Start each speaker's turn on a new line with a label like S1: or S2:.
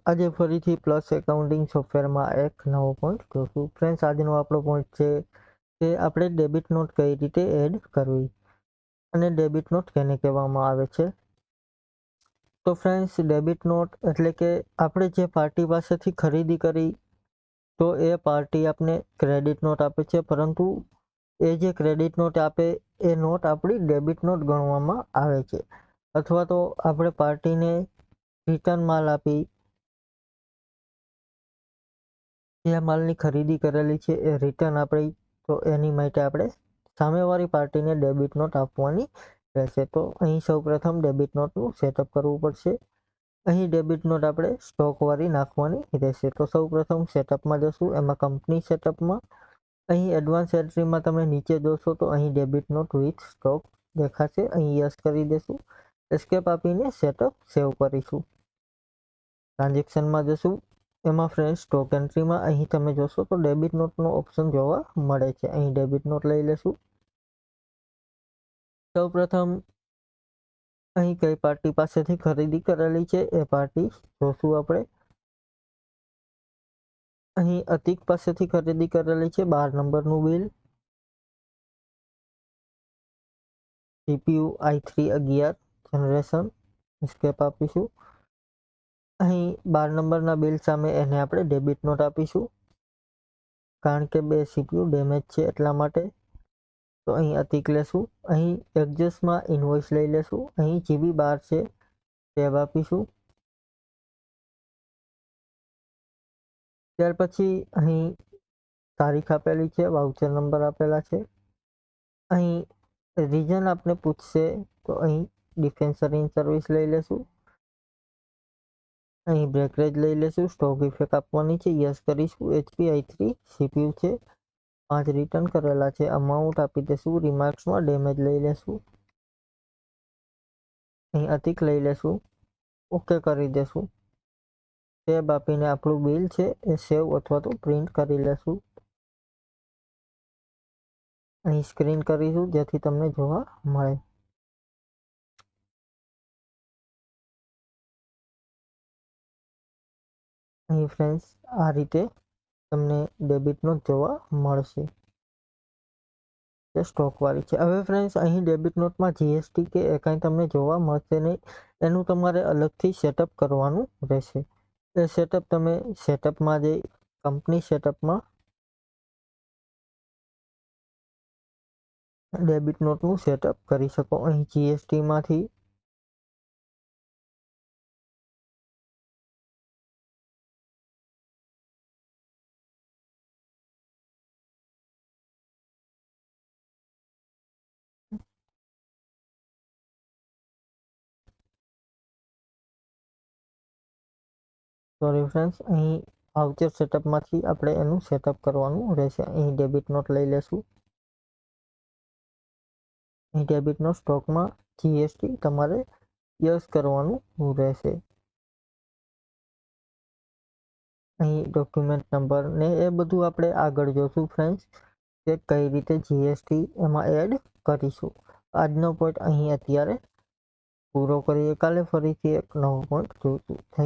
S1: આજે ફરીથી plus accounting સોફ્ટવેરમાં એક નવો પોઈન્ટ જોશું. ફ્રેન્ડ્સ, આજનો આપણો પોઈન્ટ છે કે આપણે ડેબિટ નોટ કઈ રીતે એડ કરવી અને ડેબિટ નોટ કેને કહેવામાં આવે છે. તો ફ્રેન્ડ્સ, ડેબિટ નોટ એટલે કે આપણે જે પાર્ટી પાસેથી ખરીદી કરી તો એ પાર્ટી આપને ક્રેડિટ નોટ આપે છે, પરંતુ એ જે ક્રેડિટ નોટ આપે એ નોટ આપણી ડેબિટ નોટ ગણવામાં આવે છે. અથવા તો આપણે પાર્ટીને રિટર્ન માલ આપી જે માલની ખરીદી કરેલી છે એ રિટર્ન આપણી, તો એની માટે આપણે સામેવાળી પાર્ટીને ડેબિટ નોટ આપવાની રહેશે. તો અહીં સૌપ્રથમ ડેબિટ નોટનું સેટઅપ કરવું પડશે. અહીં ડેબિટ નોટ આપણે સ્ટોકવાળી નાખવાની રહેશે. તો સૌપ્રથમ સેટઅપમાં જશું, એમાં કંપની સેટઅપમાં અહીં એડવાન્સ એન્ટ્રીમાં તમે નીચે જોશો તો અહીં ડેબિટ નોટ વિથ સ્ટોક દેખાશે. અહીં યસ કરી દેશું. એસ્કેપ આપીને સેટઅપ સેવ કરીશું. ટ્રાન્ઝેક્શનમાં જશું, એમાં ફ્રેન્ડ સ્ટોક એન્ટ્રીમાં અહીં તમે જોશો તો ડેબિટ નોટનો ઓપ્શન જોવા મળે છે. અહીં ડેબિટ નોટ લઈ લેશું. સૌપ્રથમ અહીં કઈ પાર્ટી પાસેથી ખરીદી કરેલી છે એ પાર્ટી જોશું આપણે. અહીં અતિક પાસેથી ખરીદી કરેલી છે 12 નંબરનું bill. CPU i3 11 generation. Escape આપીશું. અહીં 12 નંબરના બિલ સામે એને આપણે ડેબિટ નોટ આપીશું, કારણ કે 2 CPU ડેમેજ છે એટલા માટે. તો અહીં અતિક લેશું. અહીં એડજસ્ટમાં ઇનવોઇસ લઈ લેશું. અહીં GB 12 છે, ટેબ આપીશું. ત્યાર પછી અહીં તારીખ આપેલી છે, વાઉચર નંબર આપેલા છે. અહીં રીઝન આપને પૂછશે તો અહીં ડિફેન્સર ઇન સર્વિસ લઈ લેશું. અહીં બ્રેકરેજ લઈ લેશું. સ્ટોક ઇફેક્ટ આપવાની છે, યસ કરીશું. HP i3 CPU છે, 5 રિટર્ન કરેલા છે. અમાઉન્ટ આપી દેશું. રિમાર્ક્સમાં ડેમેજ લઈ લેશું. અહીં અતિક લઈ લેશું. ઓકે કરી દેશું. ટેબ આપીને આપણું બિલ છે એ સેવ અથવા તો પ્રિન્ટ કરી લેશું. અહીં સ્ક્રીન કરીશું જેથી તમને જોવા મળે. અહીં ફ્રેન્ડ્સ આ રીતે તમને ડેબિટ નોટ જોવા મળશે. સ્ટોકવાળી છે. હવે ફ્રેન્ડ્સ, અહીં ડેબિટ નોટમાં GST કે એ કાંઈ તમને જોવા મળશે નહીં. એનું તમારે અલગથી સેટઅપ કરવાનું રહેશે. એ સેટઅપ તમે સેટઅપમાં જઈ કંપની સેટઅપમાં ડેબિટ નોટનું સેટઅપ કરી શકો. અહીં GSTમાંથી સોરી ફ્રેન્ડ્સ, અહીં વાઉચર સેટઅપમાંથી આપણે એનું સેટઅપ કરવાનું રહેશે. અહીં ડેબિટ નોટ લઈ લેશું. અહીં ડેબિટ નોટ સ્ટોકમાં GST તમારે યસ કરવાનું રહેશે. અહીં ડોક્યુમેન્ટ નંબર ને એ બધું આપણે આગળ જોશું ફ્રેન્ડ્સ, કે કઈ રીતે GST એમાં એડ કરીશું. આજનો પોઈન્ટ અહીં અત્યારે પૂરો કરીએ. કાલે ફરીથી એક નવો પોઈન્ટ જોઈશું. થેન્ક